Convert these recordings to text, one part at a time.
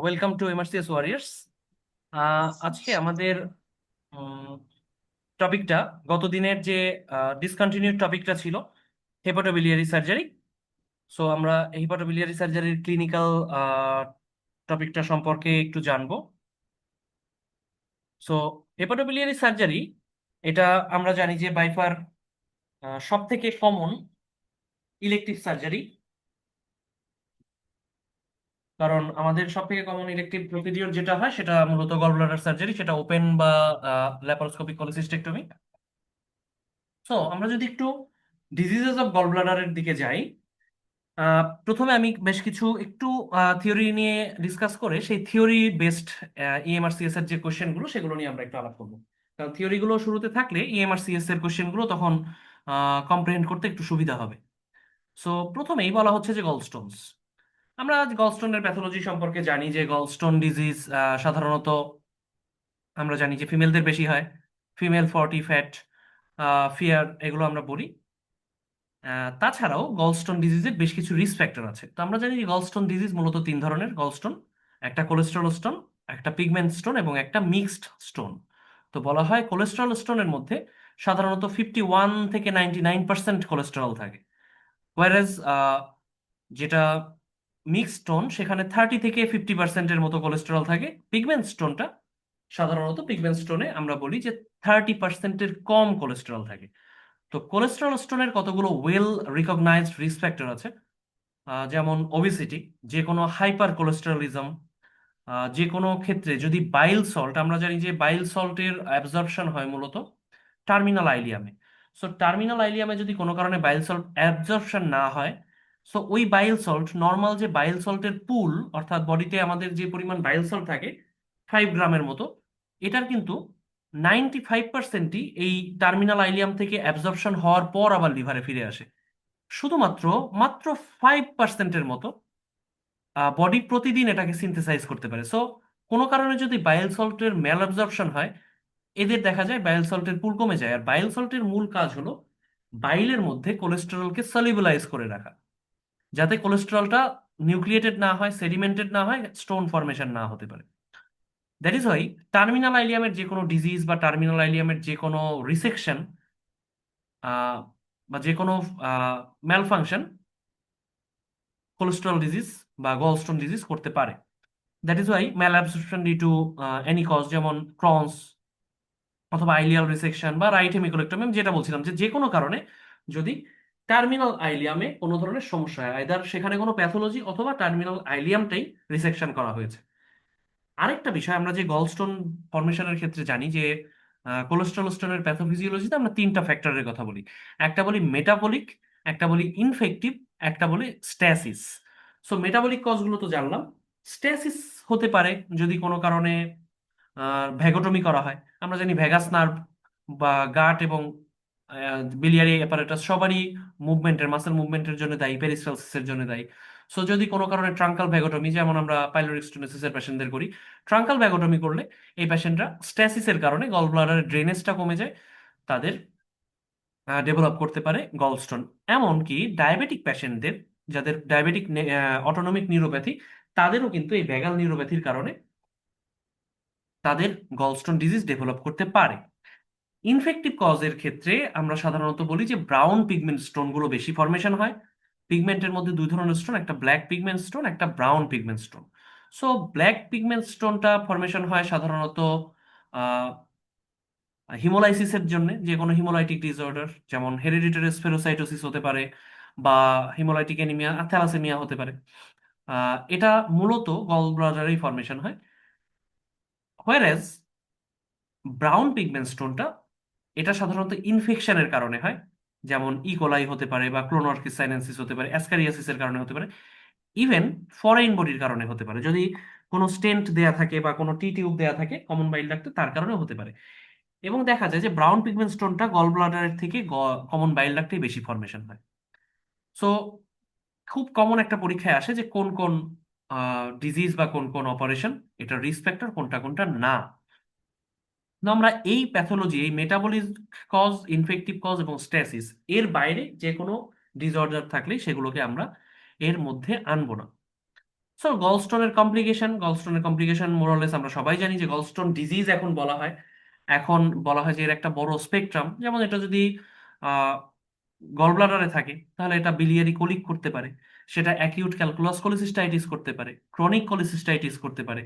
Welcome to MRCS warriors. আজকে আমাদের টপিকটা গত দিনের যে ডিসকন্টিনিউড টপিকটা ছিল হেপাটোবিলিয়ারি সার্জারি। সো আমরা হেপাটোবিলিয়ারি সার্জারির ক্লিনিক্যাল টপিকটা সম্পর্কে একটু জানবো। সো হেপাটোবিলিয়ারি সার্জারি এটা আমরা জানি যে বাইফার সব থেকে কমন ইলেকটিভ সার্জারি, কারণ আমাদের সব থেকে কমন ইলেকটিভ প্রসিডিওর যেটা হয় সেটা মূলত গল ব্লাডার সার্জারি, সেটা ওপেন বা ল্যাপারোস্কোপিক কোলিসিস্টেক্টমি। সো আমরা যদি একটু ডিজিজেস অফ গল ব্লাডারের দিকে যাই, প্রথমে আমি বেশ কিছু একটু থিওরি নিয়ে ডিসকাস করে সেই থিওরি বেসড ইএমআরসিএস এর যে কোশ্চেনগুলো সেগুলো নিয়ে আমরা একটু আলাপ করবো। কারণ থিওরিগুলো শুরুতে থাকলে ইএমআরসিএস এর কোশ্চেনগুলো তখন কম্প্রিহেন্ড করতে একটু সুবিধা হবে। সো প্রথমেই বলা হচ্ছে যে গলস্টোনস। আমরা গলস্টোনের প্যাথোলজি সম্পর্কে জানি যে গলস্টোন ডিজিজ সাধারণত আমরা জানি যে ফিমেলদের বেশি হয়। ফিমেল ফর্টি ফ্যাট ফিয়ার এগুলো আমরা বলি। তাছাড়াও গলস্টোন ডিজিজের বেশ কিছু রিস্ক ফ্যাক্টর আছে। তো আমরা জানি যে গলস্টোন ডিজিজ মূলত তিন ধরনের গলস্টোন: একটা কোলেস্টেরল স্টোন, একটা পিগমেন্ট স্টোন এবং একটা মিক্সড স্টোন। তো বলা হয় কোলেস্টেরল স্টোনের মধ্যে সাধারণত 51 থেকে 99% কোলেস্টেরল থাকে, ওয়ারেজ যেটা মিক্সড স্টোন সেখানে 30 থেকে 50%-এর মতো কোলেস্টেরল থাকে। পিগমেন্ট স্টোনটা সাধারণত পিগমেন্ট স্টোনে আমরা বলি যে 30%-এর কম কোলেস্টেরল থাকে। তো কোলেস্টেরল স্টোনের কতগুলো ওয়েল রিকগনাইজড রিস্ক ফ্যাক্টর আছে, যেমন ওবেসিটি, যে কোনো হাইপার কোলেস্টেরলিজম, যে কোনো ক্ষেত্রে যদি বাইল সল্ট, আমরা জানি যে বাইল সল্টের অ্যাবজর্পশন হয় মূলত টার্মিনাল আইলিয়ামে। সো টার্মিনাল আইলিয়ামে যদি কোনো কারণে বাইল সল্ট অ্যাবজর্পশন না হয়, সো ওই বাইল সল্ট নর্মাল যে বাইল সল্টের পুল, অর্থাৎ বডিতে আমাদের যে পরিমাণ বাইল সল্ট থাকে 5 গ্রামের মতো, এটার কিন্তু 95%ই এই টার্মিনাল আইলিয়াম থেকে অ্যাবজর্পশন হওয়ার পর আবার লিভারে ফিরে আসে। শুধুমাত্র মাত্র 5%-এর মতো বডি প্রতিদিন এটাকে সিনথেসাইজ করতে পারে। সো কোনো কারণে যদি বাইল সল্টের ম্যাল অ্যাবজর্পশন হয়, এদের দেখা যায় বাইল সল্টের পুল কমে যায়। আর বাইল সল্টের মূল কাজ হলো বাইলের মধ্যে কোলেস্টেরলকে সলিউবলাইজ করে রাখা, যাতে কোলেস্টেরলটা নিউক্লিয়েটেড না হয়, সেডিমেন্টেড না হয়, স্টোন ফরমেশন না হতে পারে। দ্যাট ইজ ওয়াই টার্মিনাল আইলিয়ামের যে কোনো ডিজিজ বা টার্মিনাল আইলিয়ামের যে কোনো রিসেকশন বা যে কোনো ম্যালফাংশন কোলেস্টেরল ডিজিজ বা গলস্টোন ডিজিজ করতে পারে। That is why malabsorption due to any cause, যেমন ক্রনস অথবা আইলিয়াল রিসেকশন বা রাইট হেমিকোলেক্টমি, আমি যেটা বলছিলাম যে যে কোনো কারণে যদি টার্মিনাল আইলিয়ামে কোনো ধরনের সমস্যা হয়, আইদার সেখানে কোনো প্যাথোলজি অথবা টার্মিনাল আইলিয়ামটাই রিসেকশন করা হয়েছে। আরেকটা বিষয়, আমরা যে গলস্টোন ফর্মেশনের ক্ষেত্রে জানি যে কোলেস্ট্রল স্টোনের প্যাথোফিজিওলজিতে আমরা তিনটা ফ্যাক্টরের কথা বলি। একটা বলি মেটাবলিক, একটা বলি ইনফেক্টিভ, একটা বলি স্ট্যাসিস। সো মেটাবলিক কজগুলো তো জানলাম। স্ট্যাসিস হতে পারে যদি কোনো কারণে ভ্যাগোটমি করা হয়। আমরা জানি ভ্যাগাস নার্ভ বা গাট এবং বিলিয়ারি অ্যাপারেটাস সবারই মুভমেন্টের, মাসেল মুভমেন্টের জন্য দায়ী, পেরিস্টালসিসের জন্য দায়ী। সো যদি কোনো কারণে ট্রাঙ্কাল ভ্যাগোটমি, যেমন আমরা পাইলোরিক স্টেনোসিসের পেশেন্টদের করি, ট্রাঙ্কাল ভ্যাগোটমি করলে এই পেশেন্টরা স্ট্যাসিসের কারণে গল ব্লাডারের ড্রেনেজটা কমে যায়, তাদের ডেভেলপ করতে পারে গলস্টোন। এমনকি ডায়াবেটিক পেশেন্টদের, যাদের ডায়াবেটিক অটোনমিক নিউরোপ্যাথি, তাদেরও কিন্তু এই ভ্যাগাল নিউরোপ্যাথির কারণে তাদের গলস্টোন ডিজিজ ডেভেলপ করতে পারে। ইনফেক্টিভ কজের ক্ষেত্রে আমরা সাধারণত বলি যে ব্রাউন পিগমেন্ট স্টোনগুলো বেশি ফর্মেশন হয়। পিগমেন্টের মধ্যে দুই ধরনের স্টোন, একটা ব্ল্যাক পিগমেন্ট স্টোন, একটা brown pigment stone. So black pigment স্টোনটা ফর্মেশন হয় সাধারণত হিমোলাইসিসের জন্য, যে কোনো হিমোলাইটিক ডিসঅর্ডার, যেমন হেরিডিটারি স্পেরোসাইটোসিস হতে পারে বা হিমোলাইটিক অ্যানিমিয়া, থ্যালাসেমিয়া হতে পারে। এটা মূলত গল ব্লাডারেই ফর্মেশন হয়। হোয়ারেজ ব্রাউন পিগমেন্ট স্টোনটা, এটা সাধারণত ইনফেকশনের কারণে হয়, যেমন ইকোলাই হতে পারে বা ক্লোনরকিস সাইনেনসিস হতে পারে, অ্যাসকারিয়াসিসের কারণে হতে পারে, ইভেন ফরেইন বডির কারণে হতে পারে। যদি কোনো স্টেন্ট দেয়া থাকে বা কোনো টি টিউব দেয়া থাকে কমন বাইল ডাক্টে, তার কারণে হতে পারে। এবং দেখা যায় যে ব্রাউন পিগমেন্ট স্টোনটা গল ব্লাডারের থেকে কমন বাইল ডাক্টেই বেশি ফর্মেশন হয়। সো খুব কমন একটা পরীক্ষায় আসে যে কোন কোন ডিজিজ বা কোন কোন অপারেশন এটা রিস্ক ফ্যাক্টর, কোনটা কোনটা না। তো আমরা এই প্যাথোলজি, এই মেটাবলিক কজ, ইনফেক্টিভ কজ এবং স্ট্যাসিস এর বাইরে যে কোনো ডিসঅর্ডার থাকলে সেগুলোকে আমরা এর মধ্যে আনবো না। সো গলস্টোনের কমপ্লিকেশন মোরলেস আমরা সবাই জানি যে গলস্টোন ডিজিজ এখন বলা হয়। এখন বলা হয় যে এর একটা বড় স্পেকট্রাম, যেমন এটা যদি গল ব্লাডারে থাকে তাহলে এটা বিলিয়ারি কোলিক করতে পারে, সেটা অ্যাকিউট ক্যালকুলাস কোলিসিস্টাইটিস করতে পারে, ক্রনিক কোলিসিস্টাইটিস করতে পারে।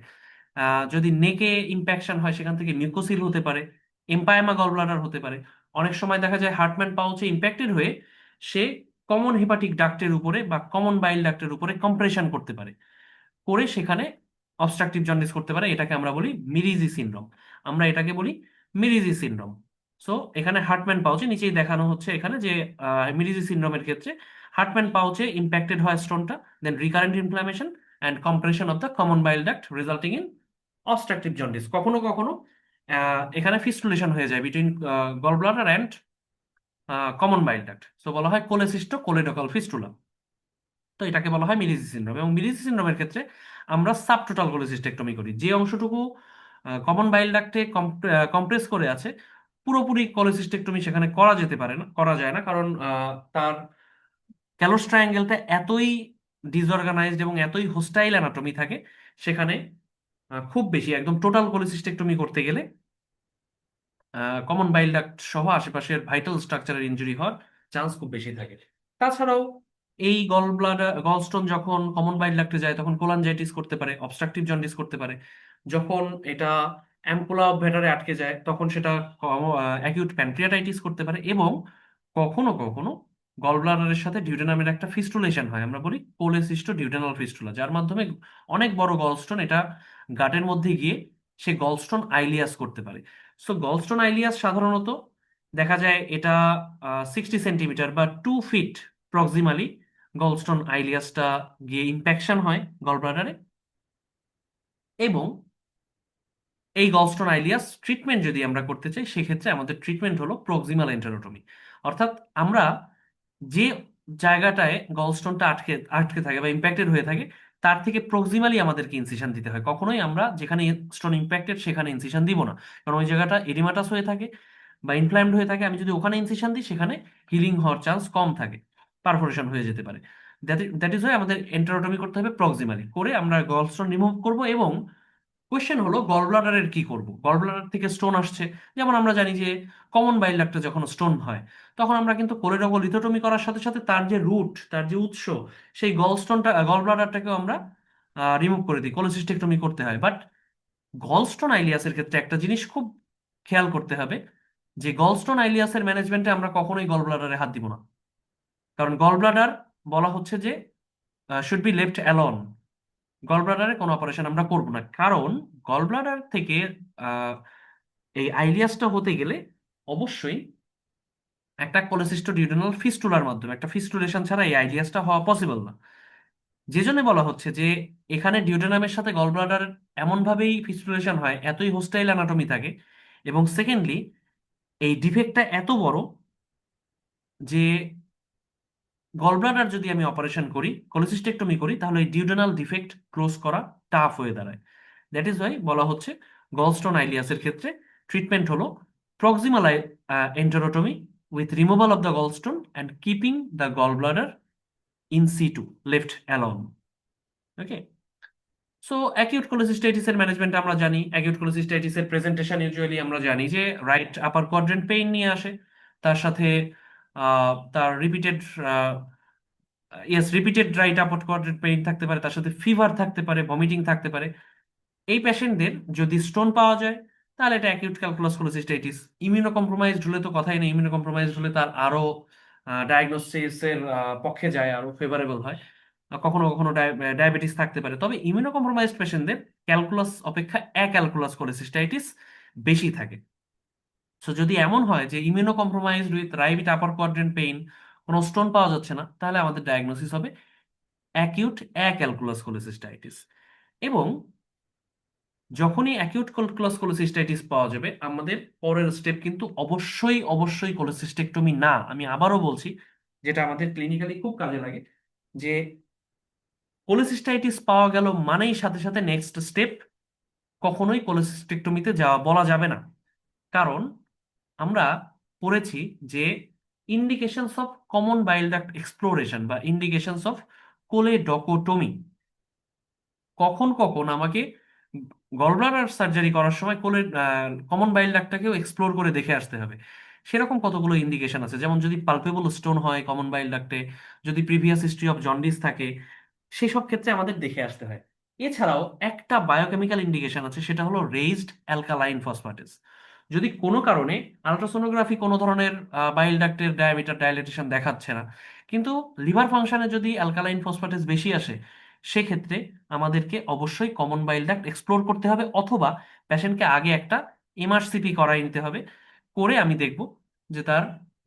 যদি নেকে ইম্প্যাকশন হয় সেখান থেকে মিউকোসিল হতে পারে, এম্পাইমা গল ব্লাডার হতে পারে। অনেক সময় দেখা যায় হার্টম্যান পাউচে ইম্প্যাক্টেড হয়ে সে কমন হেপাটিক ডাক্টের উপরে বা কমন বাইল ডাক্টের উপরে কম্প্রেশন করতে পারে, করে সেখানে অবস্ট্রাকটিভ জন্ডিস করতে পারে। এটাকে আমরা বলি মিরিজি সিনড্রোম। আমরা এটাকে বলি মিরিজি সিনড্রোম। সো এখানে হার্টম্যান পাউচে নিচেই দেখানো হচ্ছে এখানে যে মিরিজি সিনড্রোমের ক্ষেত্রে হার্টম্যান পাউচে ইম্প্যাক্টেড হয় স্টোনটা, then recurrent inflammation and compression of the common bile duct resulting in obstructive jaundice. কখনো কখনো এখানে ফিস্টুলেশন হয়ে যায় between gall bladder and common bile duct, so বলা হয় কোলেসিস্টো কোলেডোকাল ফিস্টুলা। তো এটাকে বলা হয় মিলিজি সিনড্রোম। এবং মিলিজি সিনড্রোমের ক্ষেত্রে আমরা সাবটোটাল কোলিসিস্টেক্টমি করি, যে অংশটুকু কমন বাইল ডাক্টে কম্প্রেস করে আছে, পুরোপুরি কোলিসিস্টেক্টমি সেখানে করা যেতে পারে না, করা যায় না, কারণ তার ক্যালোস ট্রায়াঙ্গেলটা এতই ডিসঅর্গানাইজড এবং এতই হোস্টাইল অ্যানাটমি থাকে সেখানে। খুব বেশি একদম টোটাল কোলিসিস্টেক্টমি করতে গেলে কমন বাইল ডাক্ট সহ আশেপাশের ভাইটাল স্ট্রাকচারের ইনজুরি হওয়ার চান্স খুব বেশি থাকে। তাছাড়াও এই গল ব্লাডার গলস্টোন যখন কমন বাইল ডাক্টে যায় তখন কোলানজাইটিস করতে পারে, অবস্ট্রাকটিভ জন্ডিস করতে পারে। যখন এটা অ্যাম্পুলা অফ ভেটারে আটকে যায় তখন সেটা অ্যাকিউট প্যানক্রিয়াটাইটিস করতে পারে। এবং কখনো কখনো গল ব্লাডারের সাথে ডিউডেনামের একটা ফিস্টুলেশন হয়, আমরা বলি কোলেসিস্টো ডিউডেনাল ফিস্টুলা, যার মাধ্যমে অনেক বড় গলস্টোন এটা গাটের মধ্যে গিয়ে সে গলস্টোন আইলিয়াস করতে পারে। সো গলস্টোন আইলিয়াস সাধারণত দেখা যায় এটা 60 সেন্টিমিটার বা 2 ফিট প্রক্সিমালি গলস্টোন আইলিয়াসটা গিয়ে ইম্প্যাকশন হয় গলব্লাডারে। এবং এই গলস্টোন আইলিয়াস ট্রিটমেন্ট যদি আমরা করতে চাই সেক্ষেত্রে আমাদের ট্রিটমেন্ট হলো প্রক্সিমাল এন্টেরোটমি। অর্থাৎ আমরা যে জায়গাটায় গলস্টোনটা আটকে আটকে থাকে বা ইম্প্যাক্টেড হয়ে থাকে তার থেকে প্রক্সিমালি আমাদেরকে ইনসিশন দিতে হয়। কখনোই আমরা যেখানে স্টোন ইম্প্যাক্টেড সেখানে ইনসিশন দিব না, কারণ ওই জায়গাটা এডিমাটাস হয়ে থাকে বা ইনফ্ল্যামড হয়ে থাকে। আমি যদি ওখানে ইনসিশন দিই সেখানে হিলিং হওয়ার চান্স কম থাকে, পারফোরেশন হয়ে যেতে পারে। দ্যাট ইজ ওয়াই আমাদের এন্টেরোটমি করতে হবে প্রক্সিমালি, করে আমরা গলস্টোন রিমুভ করব। এবং কোয়েশ্চেন হলো গল ব্লাডারের কি করব, গল ব্লাডার থেকে স্টোন আসছে। যেমন আমরা জানি যে কমন বাইল ডাক্টে যখন স্টোন হয় তখন আমরা কিন্তু কোলেডোকো লিথোটমি করার সাথে সাথে তার যে রুট, তার যে উৎস, সেই গল স্টোনটা গল ব্লাডারটাকেও আমরা রিমুভ করে দিই, কোলোসিস্টেক্টমি করতে হয়। বাট গলস্টোন আইলিয়াসের ক্ষেত্রে একটা জিনিস খুব খেয়াল করতে হবে, যে গলস্টোন আইলিয়াসের ম্যানেজমেন্টে আমরা কখনোই গল ব্লাডারে হাত দিব না। কারণ গল ব্লাডার বলা হচ্ছে যে শুড বি লেফট অ্যালোন, গল ব্লাডারে কোনো অপারেশন আমরা করব না। কারণ গল ব্লাডার থেকে আহ, এই আইলিয়াসটা হতে গেলে অবশ্যই একটা কোলেসিস্টোডিউডেনাল ফিস্টুলার মাধ্যমে, একটা ফিস্টুলেশন ছাড়া এই আইলিয়াসটা হওয়া পসিবল না। যে জন্য বলা হচ্ছে যে এখানে ডিউডেনামের সাথে গল ব্লাডার এমনভাবেই ফিস্টুলেশন হয়, এতই হোস্টাইল অ্যানাটমি থাকে। এবং সেকেন্ডলি এই ডিফেক্টটা এত বড় যে গলব্লাডার যদি আমি অপারেশন করি, কোলিসিস্টেক্টমি করি, তাহলে এই ডিউডেনাল ডিফেক্ট ক্লোজ করা টাফ হয়ে দাঁড়ায়। দ্যাট ইজ ওয়াই বলা হচ্ছে গলস্টোন আইলিয়াসের ক্ষেত্রে ট্রিটমেন্ট হলো proximal enterotomy with removal of the gallstone and keeping the gall bladder in situ left alone. Okay. So acute কোলিসিস্টাইটিসের ম্যানেজমেন্ট আমরা জানি। অ্যাকিউট কোলিসিস্টাইটিসের প্রেজেন্টেশন ইউজুয়ালি আমরা জানি যে রাইট আপার কোয়াড্রেন্ট পেইন নিয়ে আসে, তার সাথে তার repeated repeated right upper quadrant pain থাকতে পারে, তার সাথে ফিভার থাকতে পারে, ভমিটিং থাকতে পারে। এই পেশেন্টদের যদি স্টোন পাওয়া যায় তাহলে এটা acute calculus cholecystitis. Immuno compromised হলে তো কথাই নেই, ইমিউনো কম্প্রোমাইজড হলে তার আরো ডায়াগনোসিসের পক্ষে যায়, আরো ফেভারেবল হয়। কখনো কখনো ডায়াবেটিস থাকতে পারে, তবে ইমিউনো কম্প্রোমাইজড পেশেন্টদের ক্যালকুলাস অপেক্ষা অ্যাক্যালকুলাস কোলিসিস্টাইটিস বেশি থাকে। সো যদি এমন হয় যে immuno compromised with right upper quadrant pain, কোনো স্টোন পাওয়া যাচ্ছে না, তাহলে আমাদের ডায়াগনোসিস হবে অ্যাকিউট অ্যাক্যালকুলাস কোলিসিস্টাইটিস। এবং যখনই অ্যাকিউট ক্যালকুলাস কোলিসিস্টাইটিস পাওয়া যাবে আমাদের পরের স্টেপ কিন্তু অবশ্যই অবশ্যই কোলিসিস্টেক্টমি না। আমি আবারও বলছি, যেটা আমাদের ক্লিনিক্যালি খুব কাজে লাগে, যে কোলিসিস্টাইটিস পাওয়া গেল মানেই সাথে সাথে নেক্সট স্টেপ কখনোই কোলিসিস্টেক্টমিতে যাওয়া বলা যাবে না। কারণ আমরা পড়েছি যে indications of common bile duct exploration বা ইন্ডিকেশনস অফ কোলেডোকোটমি, কখন কখন আমাকে গলব্লাডার সার্জারি করার সময় কোলের কমন বাইল ডাক্টটাকেও এক্সপ্লোর করে দেখে আসতে হবে। সেরকম কতগুলো ইন্ডিকেশন আছে, যেমন যদি পালপেবল স্টোন হয় কমন বাইল ডাক্টে, যদি প্রিভিয়াস হিস্ট্রি অফ জন্ডিস থাকে, সেসব ক্ষেত্রে আমাদের দেখে আসতে হয়। এছাড়াও একটা বায়োকেমিক্যাল ইন্ডিকেশন আছে, সেটা হলো রেইজড অ্যালকালাইন ফসফেটেস। যদি কোনো কারণে আলট্রাসোনোগ্রাফি কোনো ধরনের বাইল ডাক্টের ডায়ামিটার ডাইলেটেশন দেখাচ্ছে না, কিন্তু লিভার ফাংশনে যদি অ্যালকালাইন ফসফেটেস বেশি আসে, সেক্ষেত্রে আমাদেরকে অবশ্যই কমন বাইল ডাক্ট এক্সপ্লোর করতে হবে, অথবা পেশেন্টকে আগে একটা এমআরসিপি করাই নিতে হবে। করে আমি দেখব যে তার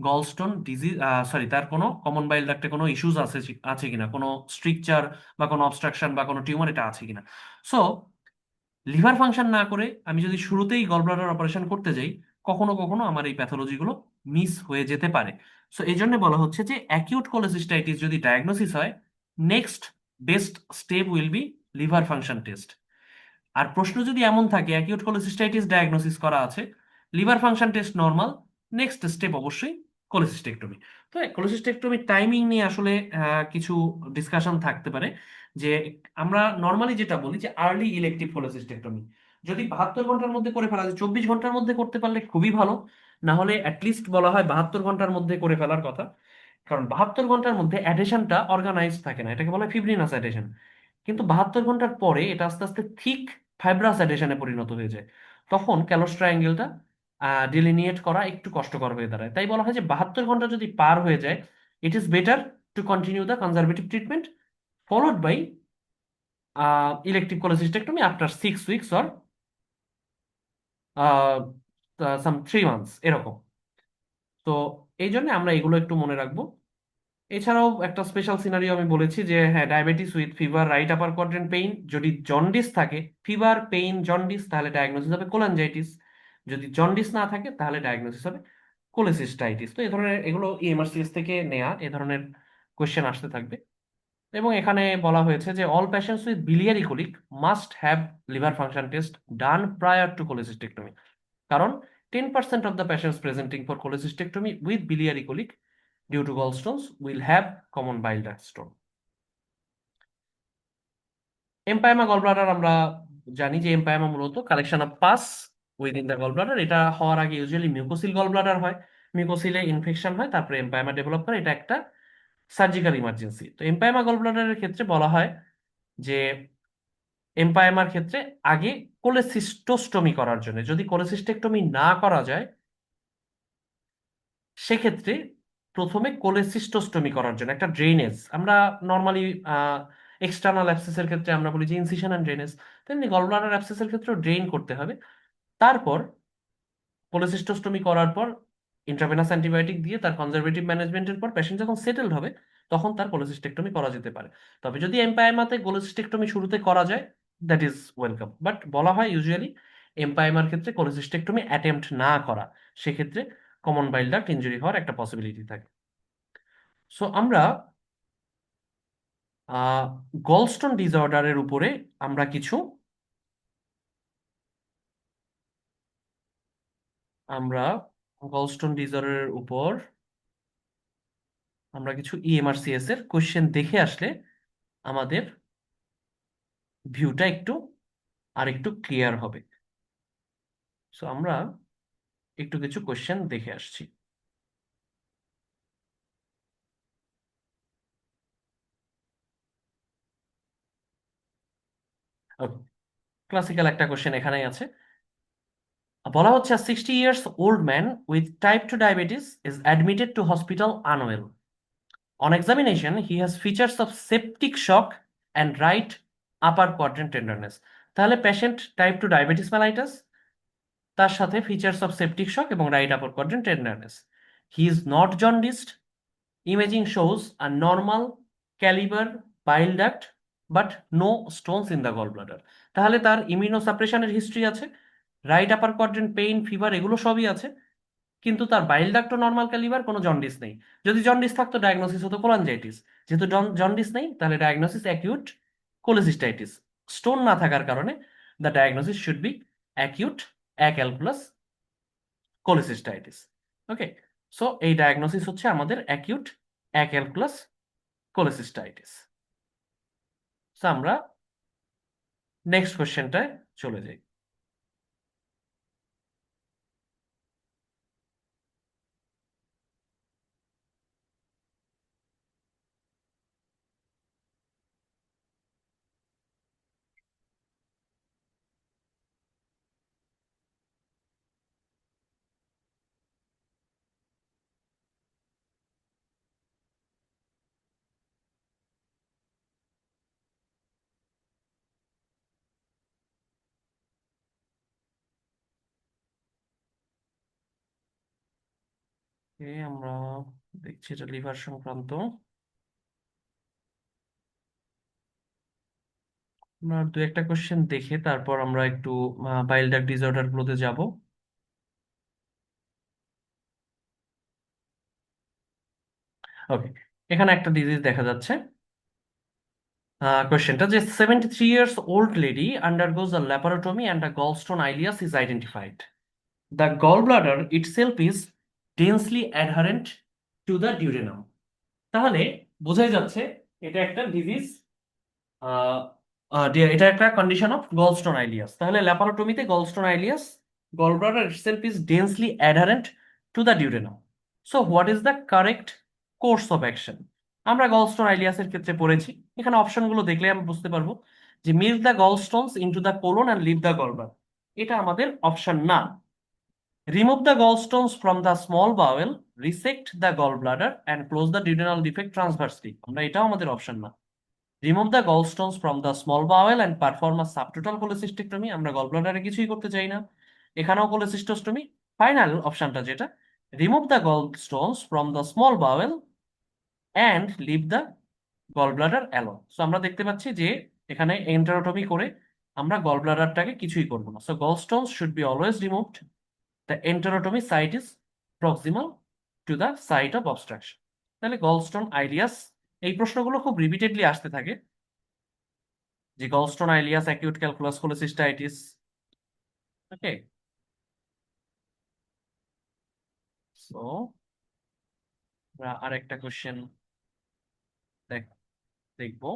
গলস্টোন ডিজিজ, সরি, তার কোনো কমন বাইল ডাক্টে কোনো ইস্যুস আছে আছে কিনা, কোনো স্ট্রিকচার বা কোনো অবস্ট্রাকশন বা কোনো টিউমার এটা আছে কিনা। সো লিভার ফাংশন না করে আমি যদি শুরুতেই গলব্লাডার অপারেশন করতে যাই, কখনো কখনো আমার এই প্যাথোলজিগুলো মিস হয়ে যেতে পারে। সো এই জন্য বলা হচ্ছে যে অ্যাকিউট কোলেসিস্টাইটিস যদি ডায়াগনোসিস হয়, next best step will be liver function test. আর প্রশ্ন যদি এমন থাকে অ্যাকিউট কোলেসিস্টাইটিস ডায়াগনোসিস করা আছে, liver function test normal, next step অবশ্যই কোলেসিস্টেক্টমি। তো কোলেসিস্টেক্টমির টাইমিং নিয়ে আসলে কিছু ডিসকাশন থাকতে পারে। যে আমরা নর্মালি যেটা বলি যে আর্লি ইলেকটিভ কোলেসিস্টেক্টমি যদি 72 ঘন্টার মধ্যে করে ফেলা যায়, 24 ঘন্টার মধ্যে করতে পারলে খুবই ভালো। না হলে অ্যাটলিস্ট বলা হয় 72 ঘন্টার মধ্যে করে ফেলার কথা। কারণ 72 ঘন্টার মধ্যে অ্যাডেশনটা অর্গানাইজড থাকে না, এটাকে বলা হয় ফিব্রিনাস অ্যাডেশন। কিন্তু 72 ঘন্টার পরে এটা আস্তে আস্তে থিক ফাইব্রাস অ্যাডেশনে পরিণত হয়ে যায়। তখন ক্যালোস ট্রায়াঙ্গেলটা ডিলিনিয়েট করা একটু কষ্টকর হয়ে দাঁড়ায়। তাই বলা হয় যে 72 ঘন্টা যদি পার হয়ে যায়, it is better to continue the conservative treatment followed by elective cholecystectomy after 6 weeks or some 3 months এরকম। তো এই জন্য আমরা এগুলো একটু মনে রাখবো। এছাড়াও একটা স্পেশাল সিনারিও আমি বলেছি যে হ্যাঁ, diabetes with fever, right upper quadrant pain, যদি জন্ডিস থাকে, ফিভার পেইন জন্ডিস, তাহলে ডায়াগনোসিস হবে কোলাঞ্জাইটিস। যদি জন্ডিস না থাকে তাহলে ডায়াগনোসিস হবে কোলেসিস্টাইটিস। তো এই ধরনের এগুলো ইএমআরসিএস থেকে নেয়া এ ধরনের কোয়েশ্চেন আসতে থাকবে। এবং এখানে বলা হয়েছে যে all patients with biliary colic must have liver function test done prior to cholecystectomy, কারণ 10% of the patients presenting for cholecystectomy with biliary colic due to gallstones will have common bile duct stone. Empyema gallbladder আমরা জানি যে empyema মূলত collection of pass within the gallbladder. এটা হওয়ার আগে usually মিউকোসিল gallbladder হয়, মিউকোসিলে infection হয়, তারপরে এম্পাইমা ডেভেলপ করে। এটা একটা সার্জিক্যাল ইমার্জেন্সি। তো এম্পাইমা গলব্লাডারের ক্ষেত্রে বলা হয় যে এম্পাইমার ক্ষেত্রে আগে কোলেসিস্টোস্টমি করার জন্য, যদি কোলেসিস্টেক্টমি না করা যায়, সেক্ষেত্রে প্রথমে কোলেসিস্টোস্টমি করার জন্য একটা ড্রেনেজ, আমরা নর্মালি এক্সটার্নাল অ্যাবসেসের ক্ষেত্রে আমরা বলি যে ইনসিশন অ্যান্ড ড্রেনেজ, তেমনি গলব্লাডার অ্যাবসেসের ক্ষেত্রেও ড্রেন করতে হবে। তারপর কোলেসিস্টোস্টমি করার পর ইন্ট্রাভেনাস অ্যান্টিবায়োটিক দিয়ে তার কনজারভেটিভ ম্যানেজমেন্টের পর পেশেন্ট যখন সেটেলড হবে, তখন তার কোলেসিস্টেক্টমি করা যেতে পারে। তবে যদি এম্পাইমাতে কোলেসিস্টেক্টমি শুরুতে করা যায়, দ্যাট ইজ ওয়েলকাম। বাট বলা হয় ইউজুয়ালি এম্পাইমার ক্ষেত্রে কোলেসিস্টেক্টমি অ্যাটেম্প্ট না করা, সেক্ষেত্রে কমন বাইল ডাক্ট ইনজুরি হওয়ার একটা পসিবিলিটি থাকে। সো আমরা গলস্টোন ডিসঅর্ডারের উপরে আমরা কিছু আমরা গলস্টোন ডিসঅর্ডারের উপর আমরা কিছু ইএমআরসিএস এর কোশ্চেন দেখে আসলে আমাদের ভিউটা একটু আরেকটু ক্লিয়ার হবে। সো আমরা একটু কিছু কোশ্চেন দেখে আসছি। ক্লাসিক্যাল একটা কোশ্চেন এখানেই আছে। বলা হচ্ছে 60 years old man with type 2 diabetes is admitted to hospital unwell. On examination, he has features of septic shock and right upper quadrant tenderness. তাহলে পেশেন্ট টাইপ 2 ডায়াবেটিস মেলাইটাস, তার সাথে ফিচার্স অফ সেপটিক শক এবং right upper quadrant tenderness. He is not jaundiced, imaging shows a normal calibre bile duct but no stones in the gall bladder. তাহলে তার ইমিউনোসাপ্রেশনের history আছে, right upper quadrant pain fever এগুলো সবই আছে, কিন্তু তার বাইল ডাক্টও নর্মাল ক্যালিবার, কোনো জন্ডিস নেই। যদি জন্ডিস থাকতো ডায়াগনোসিস হতো কোলাঞ্জাইটিস। যেহেতু জন্ডিস নেই, তাহলে ডায়াগনোসিস অ্যাকিউট কোলেসিস্টাইটিস। স্টোন না থাকার কারণে the diagnosis should be acute acalculous cholecystitis. Okay, so এই ডায়াগনোসিস হচ্ছে আমাদের অ্যাকিউট অ্যাক্যালকুলাস কোলেসিস্টাইটিস। সো আমরা নেক্সট কোশ্চেনটায় চলে যাই। আমরা দেখছি এটা লিভার সংক্রান্ত। আমরা দু একটা কোশ্চেন দেখে তারপর আমরা একটু বাইল ডাক্ট ডিসঅর্ডার গুলোতে যাব। ওকে, এখানে একটা ডিজিজ দেখা যাচ্ছে। কোশ্চেনটা যে 73 years old lady undergoes a laparotomy and a gallstone ileus is identified. The gallbladder itself is densely adherent to the duodenum. তাহলে বোঝাই যাচ্ছে এটা একটা ডিজিজ, এটা একটা কন্ডিশন অফ গলস্টোন আইলিয়াস। তাহলে ল্যাপারোটমিতে gallstone ileus gallbladder itself is densely adherent to the duodenum. So what is the correct course of action? আমরা গলস্টোন আইলিয়াসের ক্ষেত্রে পড়েছি, এখানে অপশনগুলো দেখলে আমরা বুঝতে পারবো যে milk the gallstones into the colon and leave the gallbladder, এটা আমাদের অপশন না। Remove the gallstones from the small bowel, resect the gallbladder and close the duodenal defect transversely, আমরা এটাও আমাদের অপশন না। Remove the gallstones from the small bowel and perform a subtotal cholecystectomy, আমরা গলব্লাডারে কিছুই করতে চাই না, এখানেও cholecystectomy। ফাইনাল অপশনটা যেটা, remove the gallstones from the small bowel and leave the gallbladder alone। So আমরা দেখতে পাচ্ছি যে এখানে এন্টারোটমি করে আমরা গলব্লাডারটাকে কিছুই করবো না। So gallstones should be always removed. The enterotomy site is proximal to the site of obstruction। তাহলে গলস্টোন আইলিয়াস, এই প্রশ্নগুলো খুব রিপিটেডলি আসতে থাকে, যে gallstone ileus acute calculus cholecystitis. Okay, so আরেকটা কোশ্চেন দেখবো।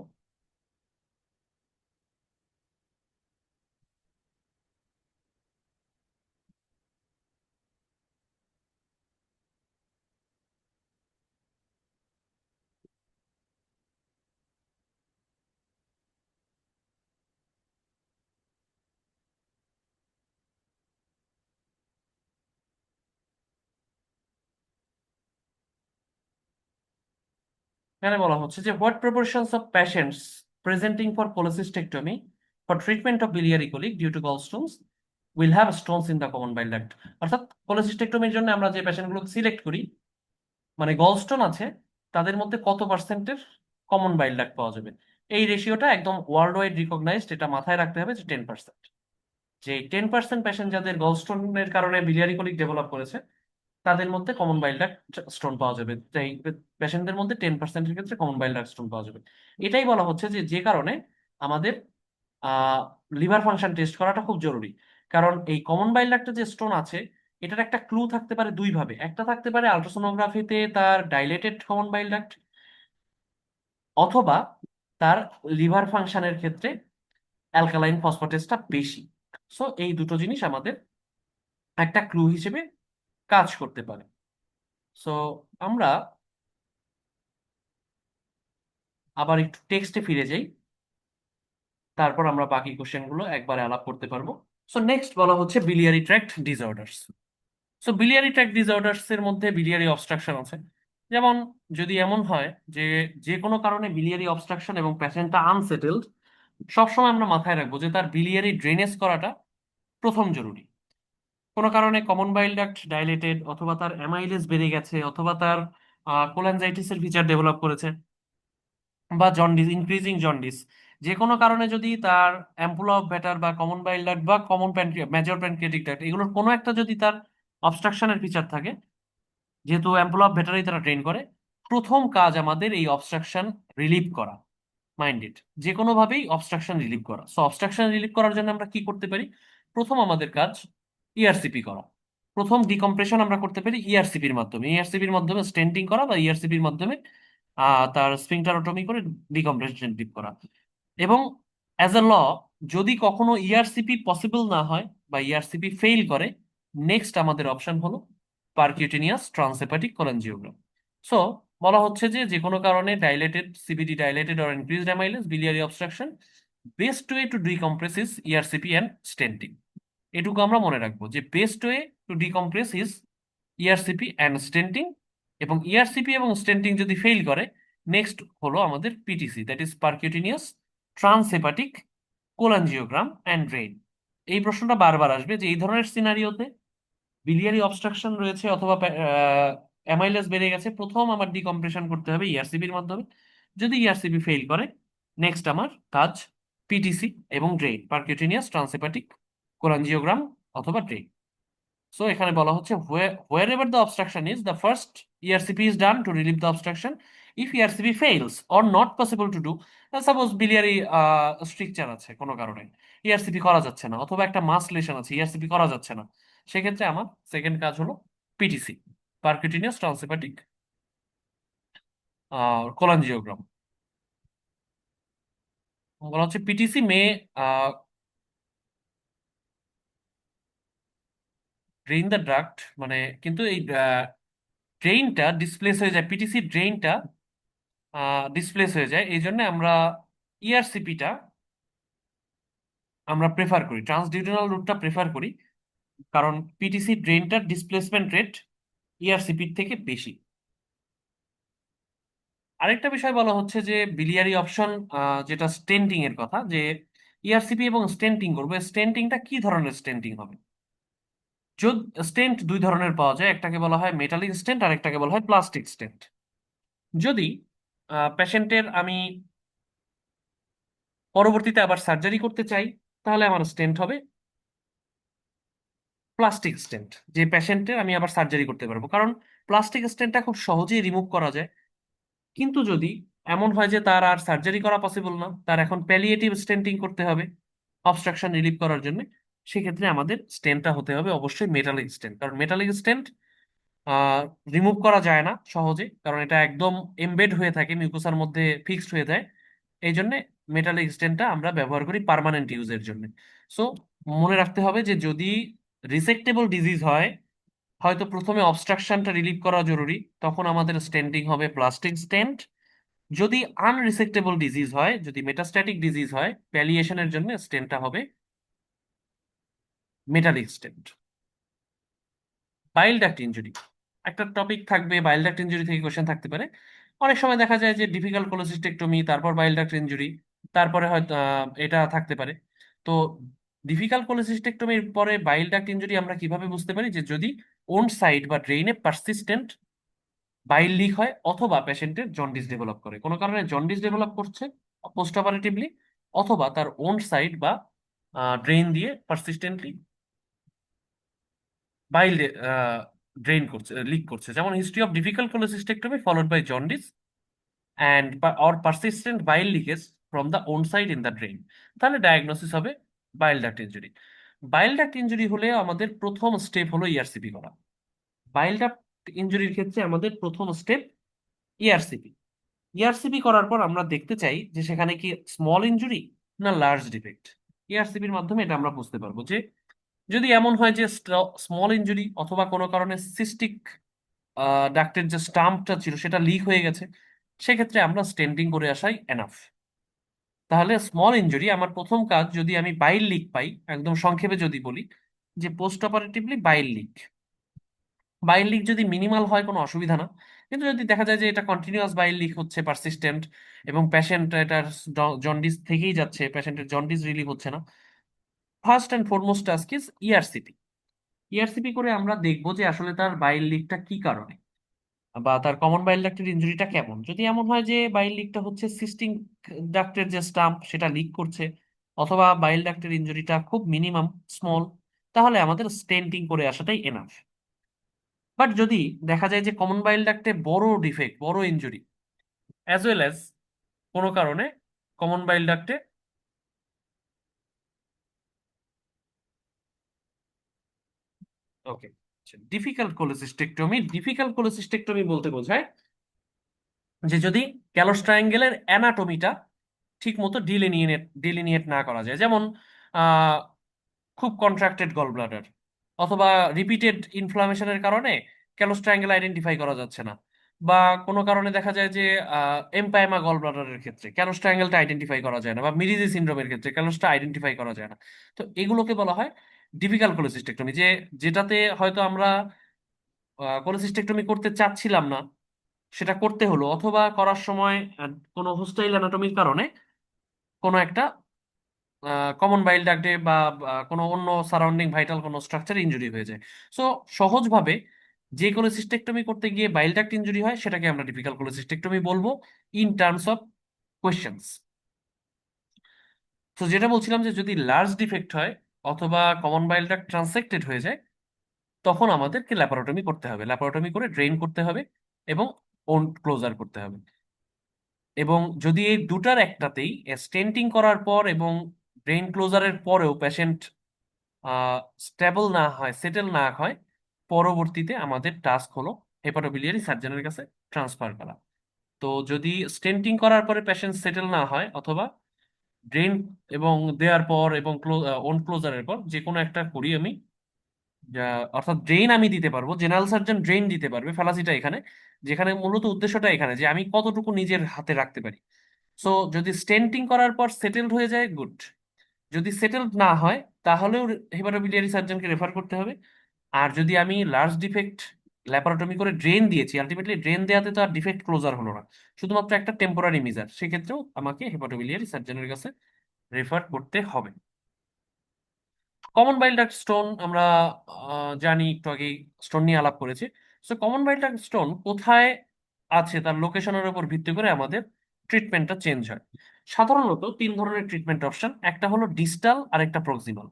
এখানে বলা হচ্ছে যে what proportions of patients presenting for cholecystectomy for treatment of biliary colic due to gallstones will have stones in the common bile duct. অর্থাৎ কোলেসিস্টেক্টমির জন্য আমরা যে পেশেন্টগুলো সিলেক্ট করি, মানে গলস্টোন আছে, তাদের মধ্যে কত পার্সেন্টের কমন বাইল ডাক্ট পাওয়া যাবে। এই রেশিওটা একদম ওয়ার্ল্ড ওয়াইড রিকগনাইজড, এটা মাথায় রাখতে হবে যে 10%। যে 10% পেশেন্ট যাদের গলস্টোনের কারণে biliary colic ডেভেলপ করেছে, তাদের মধ্যে কমন বাইল ডাক্ট স্টোন পাওয়া যাবে। তাই পেশেন্টদের মধ্যে 10%-এর ক্ষেত্রে কমন বাইল ডাক্ট স্টোন পাওয়া যাবে। এটাই বলা হচ্ছে যে যে কারণে আমাদের লিভার ফাংশন টেস্ট করাটা খুব জরুরি। কারণ এই কমন বাইল ডাক্টে যে স্টোন আছে, এটার একটা ক্লু থাকতে পারে দুই ভাবে। একটা থাকতে পারে আল্ট্রাসোনোগ্রাফিতে তার ডাইলেটেড কমন বাইল ডাক্ট, অথবা তার লিভার ফাংশনের ক্ষেত্রে অ্যালকালাইন ফসফেটেসটা বেশি। সো এই দুটো জিনিস আমাদের একটা ক্লু হিসেবে কাজ করতে পারে। সো আমরা আবার একটু টেক্সটে ফিরে যাই, তারপর আমরা বাকি কোশ্চেনগুলো একবার আলাপ করতে পারবো। সো নেক্সট বলা হচ্ছে biliary tract disorders। So biliary tract disorders এর মধ্যে biliary obstruction আছে। যেমন যদি এমন হয় যে যে কোনো কারণে biliary obstruction এবং প্যাশেন্টটা আনসেটেলড, সবসময় আমরা মাথায় রাখবো যে তার biliary ড্রেনেজ করাটা প্রথম জরুরি। কোনো কারণে কমন বাইল ডাক্ট ডাইলেটেড, অথবা তার অ্যামাইলেজ বেড়ে গেছে, অথবা তার কোল্যাঞ্জাইটিসের ফিচার ডেভেলপ করেছে, বা জন্ডিস, ইনক্রিজিং জন্ডিস, যে কোনো কারণে যদি তার অ্যাম্পুলা অফ ব্যাটার বা কমন বাইল ডাক্ট বা কমন মেজর প্যানক্রিয়াটিক ডাক্ট, এগুলোর কোনো একটা যদি তার অবস্ট্রাকশনের ফিচার থাকে, যেহেতু অ্যাম্পুলা অফ ব্যাটারি তারা ট্রেন করে, প্রথম কাজ আমাদের এই অবস্ট্রাকশন রিলিভ করা। মাইন্ডেড, যে কোনো ভাবেই অবস্ট্রাকশন রিলিভ করা। সো অবস্ট্রাকশন রিলিভ করার জন্য আমরা কি করতে পারি? প্রথম আমাদের কাজ ইআরসিপি করা। প্রথম ডিকম্প্রেশন আমরা করতে পারি ইআরসিপির মাধ্যমে, ইআরসিপির মাধ্যমে স্টেন্টিং করা, বা ইআরসিপির মাধ্যমে তার স্ফিংটারোটমি করে ডিকম্প্রেশন করা। এবং অ্যাজ এ ল যদি কখনো ইআরসিপি পসিবল না হয় বা ইআরসিপি ফেইল করে, নেক্সট আমাদের অপশন হলো পারকিউটেনিয়াস ট্রান্সহেপাটিক কোলঞ্জিওগ্রাম। সো বলা হচ্ছে যে যে কোনো কারণে dilated CBD dilated or increased amylase biliary obstruction, best way to decompress is ERCP and stenting. এটুকু আমরা মনে রাখবো যে best way to decompress is ERCP and stenting, এবং ইআরসিপি এবং স্টেন্টিং যদি ফেইল করে, নেক্সট হলো আমাদের PTC, that is percutaneous transhepatic cholangiogram and drain. এই প্রশ্নটা বারবার আসবে যে এই ধরনের সিনারিওতে বিলিয়ারি অবস্ট্রাকশন রয়েছে অথবা অ্যামাইলেজ বেড়ে গেছে, প্রথম আমার ডিকম্প্রেশন করতে হবে ইআরসিপির মাধ্যমে। যদি ইআরসিপি ফেইল করে, নেক্সট আমার কাজ পিটিসি এবং ড্রেন, পারকিউটেনিয়াস ট্রান্সহেপাটিক কোলাঞ্জিওগ্রাম অথবা ড্রেন। সো এখানে বলা হচ্ছে wherever the obstruction is, the first ERCP is done to relieve the obstruction. If ERCP fails or not possible to do, suppose biliary stricture আছে কোনো কারণে, ইআরসিপি করা যাচ্ছে না, অথবা একটা মাস লেশন আছে, ইআরসিপি করা যাচ্ছে না, সেক্ষেত্রে আমার সেকেন্ড কাজ হলো পিটিসি, পারকিউটেনিয়াস ট্রান্সহেপাটিক কোলাঞ্জিওগ্রাম। বলা হচ্ছে পিটিসি মে ড্রেইন দ্য ড্রাক্ট, মানে কিন্তু এই ড্রেইনটা ডিসপ্লেস হয়ে যায়, পিটিসি ড্রেইনটা ডিসপ্লেস হয়ে যায়, এই জন্য আমরা ইআরসিপিটা আমরা প্রেফার করি, ট্রান্সডিউটেনাল রুটটা প্রেফার করি, কারণ পিটিসি ড্রেনটার ডিসপ্লেসমেন্ট রেট ইআরসিপির থেকে বেশি। আরেকটা বিষয় বলা হচ্ছে যে বিলিয়ারি অপশন, যেটা স্টেন্টিং এর কথা, যে ইআরসিপি এবং স্টেন্টিং করবে, স্টেন্টিংটা কি ধরনের স্টেন্টিং হবে? যদি স্টেন্ট দুই ধরনের পাওয়া যায়, একটাকে বলা হয় মেটালিক স্টেন্ট আর একটাকে বলা হয় প্লাস্টিক স্টেন্ট। যদি পেশেন্টের আমি পরবর্তীতে আবার সার্জারি করতে চাই, তাহলে আমার স্টেন্ট হবে প্লাস্টিক স্টেন্ট, যে পেশেন্টের আমি আবার সার্জারি করতে পারবো, কারণ প্লাস্টিক স্টেন্টটা খুব সহজেই রিমুভ করা যায়। কিন্তু যদি এমন হয় যে তার আর সার্জারি করা পসিবল না, তার এখন প্যালিয়েটিভ স্টেন্টিং করতে হবে অবস্ট্রাকশন রিলিভ করার জন্য, সেক্ষেত্রে আমাদের স্টেন্টটা হতে হবে অবশ্যই মেটালিক স্টেন্ট, কারণ মেটালিক স্টেন্ট রিমুভ করা যায় না সহজে, কারণ এটা একদম এমবেড হয়ে থাকে, মিউকোসার মধ্যে ফিক্সড হয়ে যায়। এই জন্য মেটালিক স্টেনটা আমরা ব্যবহার করি পার্মানেন্ট ইউজের জন্য। সো মনে রাখতে হবে যে যদি রিসেক্টেবল ডিজিজ হয়, হয়তো প্রথমে অবস্ট্রাকশনটা রিলিভ করা জরুরি, তখন আমাদের স্টেন্টিং হবে প্লাস্টিক স্টেন্ট। যদি আনরিসেক্টেবল ডিজিজ হয়, যদি মেটাস্ট্যাটিক ডিজিজ হয়, প্যালিয়েশনের জন্য স্টেন্টটা হবে metallic stent. Bile duct injury একটা টপিক থাকবে, বাইল ডাক্ট ইনজুরি থেকে কোশ্চেন থাকতে পারে। অনেক সময় দেখা যায় যে ডিফিকাল্ট কোলোসিস্টেক্টমি, তারপর বাইল ডাক্ট ইনজুরি, তারপরে হয়তো এটা থাকতে পারে। তো ডিফিকাল্ট কোলোসিস্টেক্টমির পরে বাইল ডাক্ট ইনজুরি আমরা কিভাবে বুঝতে পারি? যে যদি ওন সাইড বা ড্রেইনে পারসিস্টেন্ট বাইল লিক হয়, অথবা পেশেন্টের জন্ডিস ডেভেলপ করে, কোনো কারণে জন্ডিস ডেভেলপ করছে পোস্ট অপারেটিভলি, অথবা তার ওন সাইড বা ড্রেন দিয়ে পারসিস্টেন্টলি বাইল ড্রেন করছে, লিক করছে, যেমন history of difficult cholecystectomy followed by jaundice and or persistent bile leakage from the own side in the drain, তাহলে ডায়াগনোসিস হবে bile duct injury. Bile duct injury হলে আমাদের প্রথম step হলো ERCP করা। বাইল ডাক্ট ইনজুরির ক্ষেত্রে আমাদের প্রথম স্টেপ ইআরসিপি। ইআরসিপি করার পর আমরা দেখতে চাই যে সেখানে কি স্মল ইনজুরি না লার্জ ডিফেক্ট। ইআরসিপির মাধ্যমে এটা আমরা বুঝতে পারবো যে যদি এমন হয় যে স্মল ইনজুরি অথবা কোনো কারণে সিস্টিক ডাক্টের যে স্টাম্পটা ছিল সেটা লিক হয়ে গেছে, সেক্ষেত্রে আমরা স্টেন্টিং করে আসাই এনাফ। তাহলে স্মল ইনজুরি আমার প্রথম কাজ, যদি আমি বাইল লিক পাই, একদম সংক্ষেপে যদি বলি যে পোস্ট অপারেটিভলি বাইল লিক, বাইল লিক যদি মিনিমাল হয় কোনো অসুবিধা না, কিন্তু যদি দেখা যায় যে এটা কন্টিনিউয়াস বাইল লিক হচ্ছে, পারসিস্টেন্ট, এবং পেশেন্ট এটার জন্ডিস থেকেই যাচ্ছে, পেশেন্টের জন্ডিস রিলিভ হচ্ছে না, first and foremost task is ERCP. ERCP করে আমরা দেখবো যে আসলে তার বাইল লিকটা কি কারণে, বা তার কমন বাইল ডাক্টের ইনজুরিটা কেমন। যদি এমন হয় যে বাইল লিকটা হচ্ছে সিস্টিং ডাক্টের যে স্টাম্প সেটা লিক করছে, অথবা বাইল ডাক্টের ইনজুরিটা খুব মিনিমাম স্মল, তাহলে আমাদের স্টেন্টিং করে আসাটাই এনাফ। বাট যদি দেখা যায় যে কমন বাইল ডাক্টে বড় ডিফেক্ট, বড় ইনজুরি, অ্যাজ ওয়েল অ্যাজ কোনো কারণে কমন বাইল ডাক্টে, ওকে, ডিফিকাল্ট কোলোসিস্টেক্টমি, ডিফিকাল্ট কোলোসিস্টেক্টমি বলতে বোঝায় যে যদি ক্যালোস ট্রায়াঙ্গেলের অ্যানাটমিটা ঠিক মতো ডিলিনিয়েট না করা যায়, যেমন আহ, খুব কন্ট্রাক্টেড গল ব্লাডার, অথবা রিপিটেড ইনফ্লামেশনের কারণে ক্যালোস ট্রায়াঙ্গেল আইডেন্টিফাই করা যাচ্ছে না, বা কোনো কারণে দেখা যায় যে এমপাইমা গল ব্লাডারের ক্ষেত্রে ক্যালোস ট্রায়াঙ্গেলটা আইডেন্টিফাই করা যায় না, বা মিরিজি সিনড্রোমের ক্ষেত্রে ক্যালোসটা আইডেন্টিফাই করা যায় না। তো এগুলোকে বলা হয় ডিফিকাল্ট কোলেসিস্টেক্টমি, যেটাতে হয়তো আমরা কোলেসিস্টেক্টমি করতে চাচ্ছিলাম না, সেটা করতে হলো, অথবা করার সময় কোনো হোস্টাইল অ্যানাটমির কারণে কোনো একটা কমন বাইল ডাক্টে বা কোনো অন্য সারাউন্ডিং ভাইটাল কোনো স্ট্রাকচার ইনজুরি হয়ে যায়। সো সহজভাবে যে কোলেসিস্টেক্টমি করতে গিয়ে বাইল ডাক্ট ইনজুরি হয় সেটাকে আমরা ডিফিকাল্ট কোলেসিস্টেক্টমি বলবো ইন টার্মস অফ কোয়েশ্চেন্স। তো যেটা বলছিলাম যে যদি লার্জ ডিফেক্ট হয় অথবা কমন বাইল ডাক্ট ট্রান্সেক্টেড হয়ে যায়, তখন আমাদেরকে ল্যাপারোটমি করতে হবে, ল্যাপারোটমি করে ড্রেন করতে হবে এবং ওন ক্লোজার করতে হবে। এবং যদি এই দুটার একটাতেই স্টেন্টিং করার পর এবং ড্রেন ক্লোজারের পরেও পেশেন্ট স্টেবল না হয়, সেটেল না হয়, পরবর্তীতে আমাদের টাস্ক হলো হেপাটোবিলিয়ারি সার্জনের কাছে ট্রান্সফার করা। তো যদি স্টেন্টিং করার পরে পেশেন্ট সেটেল না হয়, অথবা ড্রেন এবং দেওয়ার পর এবং ওন ক্লোজারের পর যে কোনো একটা করি আমি, অর্থাৎ ড্রেন আমি দিতে পারবো, জেনারেল সার্জন ড্রেন দিতে পারবে, ফ্যালাসিটা এখানে, যেখানে মূলত উদ্দেশ্যটা এখানে যে আমি কতটুকু নিজের হাতে রাখতে পারি। সো যদি স্টেন্টিং করার পর সেটেলড হয়ে যায়, গুড। যদি সেটেলড না হয়, তাহলেও হেপাটোবিলিয়ারি সার্জনকে রেফার করতে হবে। আর যদি আমি লার্জ ডিফেক্ট ল্যাপারোটমি করে ড্রেন দিয়েছি, আলটিমেটলি ড্রেন দেওয়াতে তো আর ডিফেক্ট ক্লোজার হলো না, শুধুমাত্র একটা টেম্পোরারি মিজার, সেক্ষেত্রেও আমাকে হেপাটোবিলিয়ারি সার্জনের কাছে রেফার করতে হবে। কমন বাইল ডাক্ট স্টোন আমরা জানি, একটু আগে স্টোন নিয়ে আলাপ করেছি। So common bile duct stone কোথায় আছে তার লোকেশনের উপর ভিত্তি করে আমাদের ট্রিটমেন্টটা চেঞ্জ হয়। সাধারণত তিন ধরনের ট্রিটমেন্ট অপশন, একটা হলো ডিস্টাল আর একটা প্রক্সিমাল।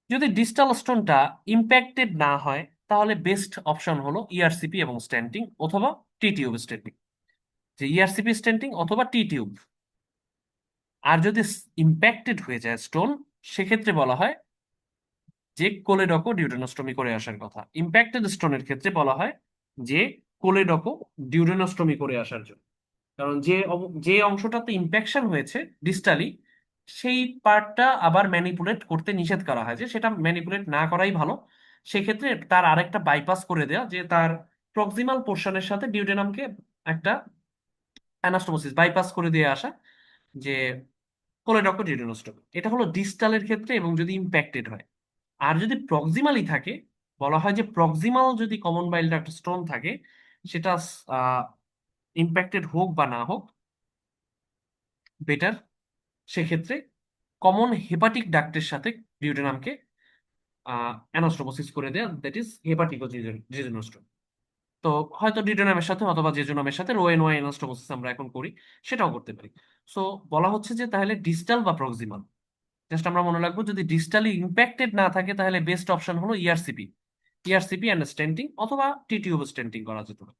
যদি ডিস্টাল স্টোনটা ইম্প্যাক্টেড না হয়, তাহলে বেস্ট অপশন হলো ইআরসিপি এবং স্ট্যান্টিং, অথবা টি টিউব স্ট্যান্টিং, যে ইআরসিপি স্ট্যান্টিং অথবা টি টিউব। আর যদি ইম্প্যাক্টেড হয়ে যায় স্টোন, সেক্ষেত্রে বলা হয় যে কোলেডকো ডিউডেনোস্টমি করে আসার কথা। ইম্প্যাক্টেড স্টোনের ক্ষেত্রে বলা হয় যে কোলেডকো ডিউডেনোস্টমি করে আসার জন্য। কারণ যে অংশটাতে ইম্প্যাকশন হয়েছে ডিস্টালি, সেই পার্টটা আবার ম্যানিপুলেট করতে নিষেধ করা হয়, যে সেটা ম্যানিপুলেট না করাই ভালো। সেক্ষেত্রে তার আরেকটা বাইপাস করে দেওয়া, যে তার প্রক্সিমাল পোর্শনের সাথে ডিউডেনামকে একটা অ্যানাস্টোমোসিস বাইপাস করে দিয়ে আসা, যে কোলেডক্টর ডিউডেনোস্টমি। এটা হলো ডিস্টালের ক্ষেত্রে এবং যদি ইম্প্যাক্টেড হয়। আর যদি প্রক্সিমালি থাকে, বলা হয় যে প্রক্সিমাল যদি কমন বাইল ডাক্ট স্টোন থাকে, সেটা ইম্প্যাক্টেড হোক বা না হোক, বেটার সেক্ষেত্রে কমন হেপাটিক ডাক্টের সাথে ডিউডেনামকে অ্যানাস্টোমোসিস করে দেয়া, দ্যাট ইজ হেপাটিকো জেজুনোস্টোমি। তো হয়তো ডিউডেনামের সাথে অথবা জেজুনামের সাথে রো এন ওয়াই অ্যানাস্টোমোসিস আমরা এখন করি, সেটাও করতে পারি। সো বলা হচ্ছে যে তাহলে ডিস্টাল বা প্রক্সিমাল, জাস্ট আমরা মনে রাখবো যদি ডিস্টালি ইম্প্যাক্টেড না থাকে তাহলে বেস্ট অপশন হলো ইআরসিপি, ইআরসিপি অ্যান্ড স্টেন্টিং, অথবা টি টিউব স্টেন্টিং করা যেতে পারে।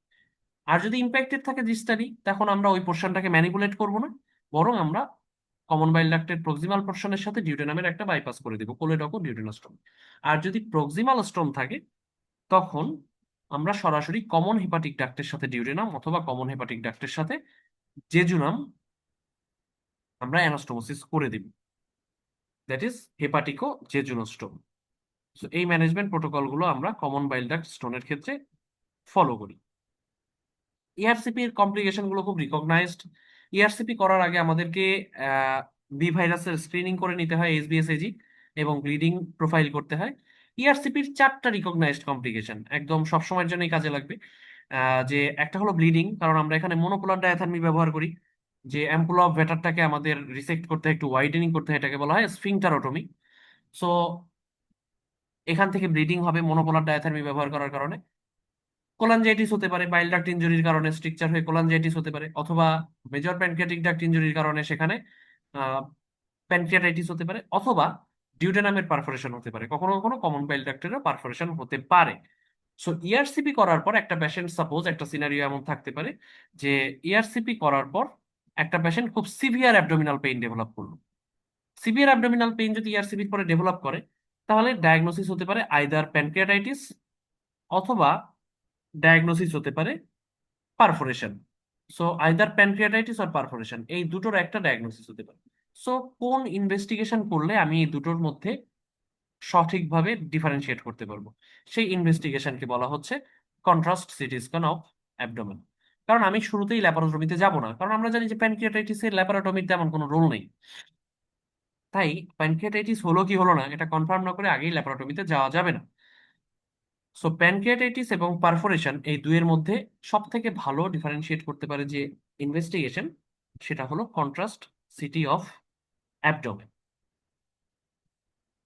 আর যদি ইম্প্যাক্টেড থাকে ডিস্টালি, তখন আমরা ওই পোর্শনটাকে ম্যানিপুলেট করব না, বরং আমরা কমন বাইল ডাক্টের প্রক্সিমাল পোর্শনের সাথে ডিউডেনামের একটা বাইপাস করে দিব, কোলেডকো ডিউডেনোস্টোমি। আর যদি প্রক্সিমাল স্টোন থাকে, তখন আমরা সরাসরি কমন হেপাটিক ডাক্টের সাথে ডিউডেনাম, অথবা কমন হেপাটিক ডাক্টের সাথে জেজুনাম আমরা অ্যানাস্টোমোসিস করে দিব, দ্যাট ইজ হেপাটিকো জেজুনোস্টোমি। So, এই ম্যানেজমেন্ট প্রোটোকলগুলো আমরা কমন বাইল ডাক্ট স্টোনের ক্ষেত্রে ফলো করি। ইআরসিপি এর কমপ্লিকেশন গুলো খুব রিকগনাইজড। ইআরসিপি করার আগে আমাদেরকে বি ভাইরাসের স্ক্রিনিং করে নিতে হয়, এসবিএসএজি, এবং ব্লিডিং প্রোফাইল করতে হয়। ইআরসিপির চারটা রিকগনাইজড কমপ্লিকেশন একদম সবসময়ের জন্যই কাজে লাগবে। যে একটা হলো ব্লিডিং, কারণ আমরা এখানে মনোপোলার ডায়াথার্মি ব্যবহার করি, যে অ্যাম্পুল অফ ভেটারটাকে আমাদের রিসেক্ট করতে হয়, একটু ওয়াইডেনিং করতে হয়, এটাকে বলা হয় স্ফিংটারোটমি। সো এখান থেকে ব্লিডিং হবে মনোপোলার ডায়াথার্মি ব্যবহার করার কারণে। কোলানজাইটিস হতে পারে, বাইল ডাক্ট ইনজুরির কারণে স্ট্রিকচার হয়ে কোলানজাইটিস হতে পারে, অথবা মেজর প্যানক্রিয়াটিক ডাক্ট ইনজুরির কারণে সেখানে প্যানক্রিয়াটাইটিস হতে পারে, অথবা ডিউডেনামের পারফোরেশন হতে পারে, কখনো কখনো কমন বাইল ডাক্টেরও পারফোরেশন হতে পারে। সো ইআরসিপি করার পর একটা পেশেন্ট, সাপোজ একটা সিনারিও এমন থাকতে পারে যে ইআরসিপি করার পর একটা পেশেন্ট খুব সিভিয়ার অ্যাবডোমিনাল পেইন ডেভেলপ করলো। সিভিয়ার অ্যাবডোমিনাল পেইন যদি ইআরসিপির পরে ডেভেলপ করে, তাহলে ডায়াগনোসিস হতে পারে আইদার প্যানক্রিয়াটাইটিস, অথবা ডায়াগনোসিস হতে পারে perforation. So either pancreatitis or perforation, এই দুটোর একটা ডায়াগনোসিস হতে পারে। সো কোন ইনভেস্টিগেশন করলে আমি এই দুটোর মধ্যে সঠিকভাবে ডিফারেন্সিয়েট করতে পারবো, সেই ইনভেস্টিগেশনকে বলা হচ্ছে contrast CT scan of abdomen. কারণ আমি শুরুতেই ল্যাপারোটমিতে যাব না, কারণ আমরা জানি যে প্যানক্রিয়াটাইটিসের ল্যাপারোটমিতে তেমন কোনো রোল নেই। তাই প্যানক্রিয়াটাইটিস হলো কি হলো না এটা কনফার্ম না করে আগেই ল্যাপারোটমিতে যাওয়া যাবে না। সো প্যানক্রিয়াটাইটিস এবং পারফোরেশন এই দুইয়ের মধ্যে সব থেকে ভালো ডিফারেন্সিয়েট করতে পারে যে ইনভেস্টিগেশন, সেটা হলো contrast city of abdomen.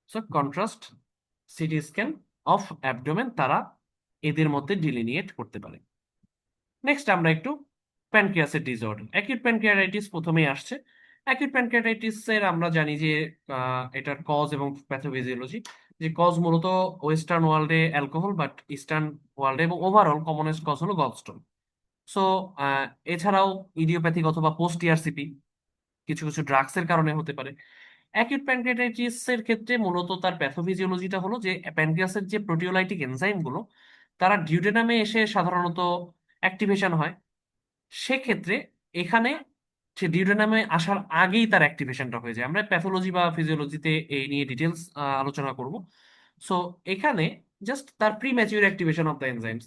So contrast CT scan of abdomen তারা এদের মধ্যে ডিলিনিয়েট করতে পারে। নেক্সট আমরা একটু প্যানক্রিয়াসের ডিসঅর্ডার, অ্যাকিউট প্যানক্রিয়াটাইটিস প্রথমেই আসছে। অ্যাকিউট প্যানক্রিয়াটাইটিস এর আমরা জানি যে এটার কজ এবং প্যাথোফিজিওলজি। যে কজ মূলত ওয়েস্টার্ন ওয়ার্ল্ডে অ্যালকোহল, বাট ইস্টার্ন ওয়ার্ল্ডে এবং ওভারঅল কমনেস্ট কজ হলো গলস্টোন। সো এছাড়াও ইডিওপ্যাথিক অথবা পোস্ট ইআরসিপি কিছু কিছু ড্রাগসের কারণে হতে পারে। অ্যাকিউট প্যানক্রিয়াটাইটিস এর ক্ষেত্রে মূলত তার প্যাথোফিজিওলজিটা হলো যে প্যানক্রিয়াসের যে প্রোটিওলাইটিক এনজাইম গুলো তারা ডিউডেনামে এসে সাধারণত অ্যাক্টিভেশন হয়। সেক্ষেত্রে এখানে সে ডিউডেনামে আসার আগেই তার অ্যাক্টিভেশনটা হয়ে যায়। আমরা প্যাথোলজি বা ফিজিওলজিতে এই নিয়ে ডিটেলস আলোচনা করব। সো এখানে জাস্ট তার pre mature activation of the enzymes,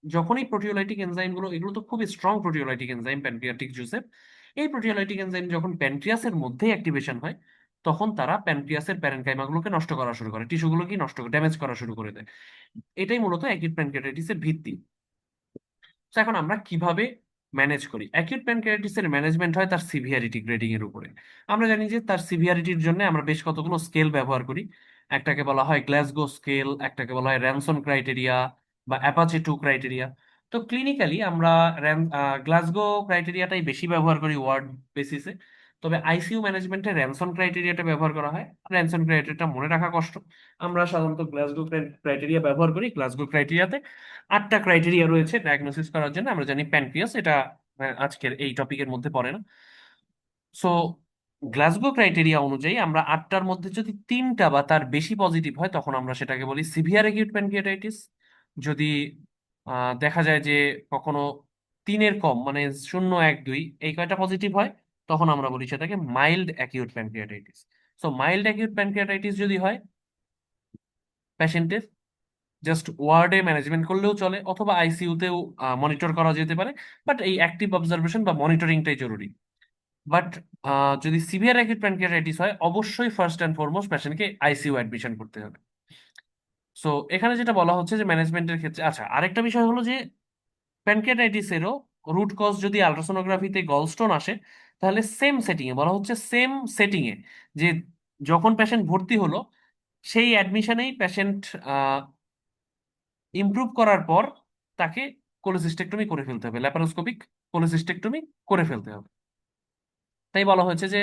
যখনই প্রোটিওলাইটিক এনজাইম গুলো, এগুলো তো খুবই স্ট্রং প্রোটিওলাইটিক এনজাইম প্যানক্রিয়াটিক জুসের, এই প্রোটিওলাইটিক এনজাইম যখন প্যানক্রিয়াসের মধ্যেই অ্যাক্টিভেশন হয় তখন তারা প্যানক্রিয়াসের প্যারেনকাইমাগুলোকে নষ্ট করা শুরু করে, টিস্যুগুলোকে নষ্ট করে ড্যামেজ করা শুরু করে দেয়। এটাই মূলত অ্যাকিউট প্যানক্রিয়াটাইটিসের ভিত্তি। তো এখন আমরা কিভাবে ম্যানেজ করি? অ্যাকিউট প্যানক্রিয়াটিসের ম্যানেজমেন্ট হয় তার সিভিয়ারিটি গ্রেডিং এর উপরে। আমরা জানি যে তার সিভিয়ারিটির জন্য আমরা বেশ কতগুলো স্কেল ব্যবহার করি। একটাকে বলা হয় গ্লাসগো স্কেল, একটাকে বলা হয় র্যানসন ক্রাইটেরিয়া বা অ্যাপাচে 2 ক্রাইটেরিয়া। তো ক্লিনিক্যালি আমরা গ্লাসগো ক্রাইটেরিয়াটাই বেশি ব্যবহার করি ওয়ার্ড বেসিসে। তবে আইসিইউ ম্যানেজমেন্টে র্যানসন ক্রাইটেরিয়াটা ব্যবহার করা হয়। র্যানসন ক্রাইটেরিয়াটা মনে রাখা কষ্ট। আমরা সাধারণত গ্লাসগো ক্রাইটেরিয়া ব্যবহার করি। গ্লাসগো ক্রাইটেরিয়াতে 8টা ক্রাইটেরিয়া রয়েছে ডায়াগনোসিস করার জন্য। আমরা জানি প্যানক্রিয়াস, এটা আজকের এই টপিকের মধ্যে পড়ে না। সো গ্লাসগো ক্রাইটেরিয়া অনুযায়ী আমরা 8টার মধ্যে যদি 3টা বা তার বেশি পজিটিভ হয় তখন আমরা সেটাকে বলি সিভিয়ার অ্যাকিউট প্যানক্রিয়াটাইটিস। যদি দেখা যায় যে কখনো 3-এর কম, মানে 0, 1, 2 এই কয়টা পজিটিভ হয়, তখন আমরা বলি সেটাকে mild acute pancreatitis. So mild acute pancreatitis যদি হয়, প্যাশেন্টের জাস্ট ওয়ার্ডে ম্যানেজমেন্ট করলেও চলে অথবা আইসিইউতেও মনিটর করা যেতে পারে। বাট এই অ্যাক্টিভ অবজারভেশন বা মনিটরিংটাই জরুরি। বাট যদি সিভিয়ার অ্যাকিউট প্যানক্রিয়াটাইটিস হয় অবশ্যই ফার্স্ট অ্যান্ড ফরমোস্ট পেশেন্টকে আইসিইউ অ্যাডমিশন করতে হবে। সো এখানে যেটা বলা হচ্ছে যে ম্যানেজমেন্টের ক্ষেত্রে, আচ্ছা আরেকটা বিষয় হলো যে প্যানক্রিয়াটাইটিসেরও রুট কজ যদি আল্ট্রাসোনোগ্রাফিতে গলস্টোন আসে, তাহলে সেম সেটিং এ বলা হচ্ছে, সেম সেটিং এ যে যখন পেশেন্ট ভর্তি হলো সেই অ্যাডমিশনেই পেশেন্ট ইমপ্রুভ করার পর তাকে কোলেসিস্টেক্টমি করে ফেলতে হবে, ল্যাপারোস্কোপিক কোলেসিস্টেক্টমি করে ফেলতে হবে। তাই বলা হয়েছে যে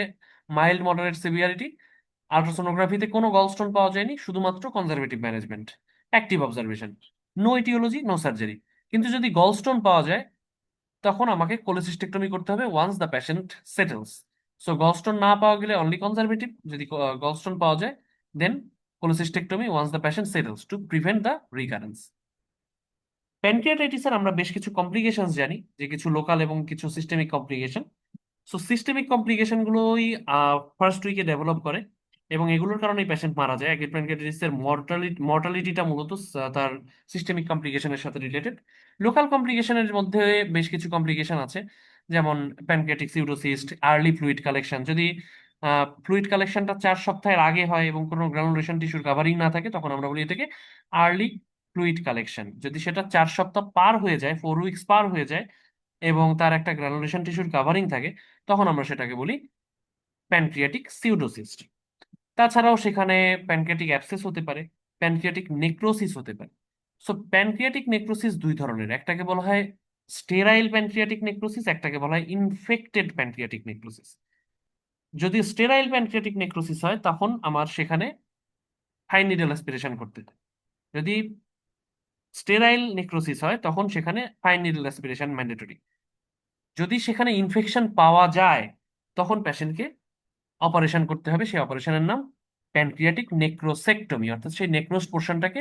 মাইল্ড মডারেট সিভিয়ারিটি, আল্ট্রাসোনোগ্রাফিতে কোনো গলস্টোন পাওয়া যায়নি, শুধুমাত্র conservative management, active observation, no etiology no surgery. কিন্তু যদি গলস্টোন পাওয়া যায় তখন আমাকে কোলেসিস্টেক্টমি করতে হবে once the patient settles. So gallstone না পাওয়া গেলে অনলি কনজারভেটিভ, যদি গলস্টোন পাওয়া যায় then cholecystectomy once the patient settles to prevent the recurrence. প্যানক্রিয়াটাইটিসের আমরা বেশ কিছু কমপ্লিকেশন জানি, যে কিছু লোকাল এবং কিছু systemic complication. So systemic complication গুলোই ফার্স্ট উইকে ডেভেলপ করে এবং এগুলোর কারণেই পেশেন্ট মারা যায়। অ্যাকিউট প্যানক্রিয়াটাইটিসের মর্টালিটিটা মূলত তার সিস্টেমিক কমপ্লিকেশনের সাথে রিলেটেড। লোকাল কমপ্লিকেশনের মধ্যে বেশ কিছু কমপ্লিকেশন আছে, যেমন pancreatic pseudocyst, early fluid collection. যদি ফ্লুইড কালেকশনটা 4 সপ্তাহের আগে হয় এবং কোনো গ্রানুলেশন টিস্যুর কাভারিং না থাকে তখন আমরা বলি এটাকে আর্লি ফ্লুইড কালেকশন। যদি সেটা 4 সপ্তাহ পার হয়ে যায়, 4 উইকস পার হয়ে যায় এবং তার একটা গ্রানুলেশন টিস্যুর কাভারিং থাকে, তখন আমরা সেটাকে বলি প্যানক্রিয়াটিক সিউডোসিস্ট। তাছাড়াও সেখানে প্যানক্রিয়াটিক অ্যাবসেস হতে পারে, প্যানক্রিয়াটিক নেক্রোসিস হতে পারে। সো প্যানক্রিয়াটিক নেক্রোসিস দুই ধরনের, একটাকে বলা হয় স্টেরাইল প্যানক্রিয়াটিক নেক্রোসিস, একটাকে বলা হয় ইনফেক্টেড প্যানক্রিয়াটিক নেক্রোসিস। যদি স্টেরাইল প্যানক্রিয়াটিক নেক্রোসিস হয় তখন আমার সেখানে ফাইন নিডল অ্যাসপিরেশন করতে হয়। যদি স্টেরাইল নেক্রোসিস হয় তখন সেখানে ফাইন নিডল অ্যাসপিরেশন ম্যান্ডেটরি। যদি সেখানে ইনফেকশন পাওয়া যায় তখন পেশেন্টকে অপারেশন করতে হবে, সেই অপারেশনের নাম প্যানক্রিয়াটিক নেক্রোসেক্টমি, অর্থাৎ সেই নেক্রোস পোর্শনটাকে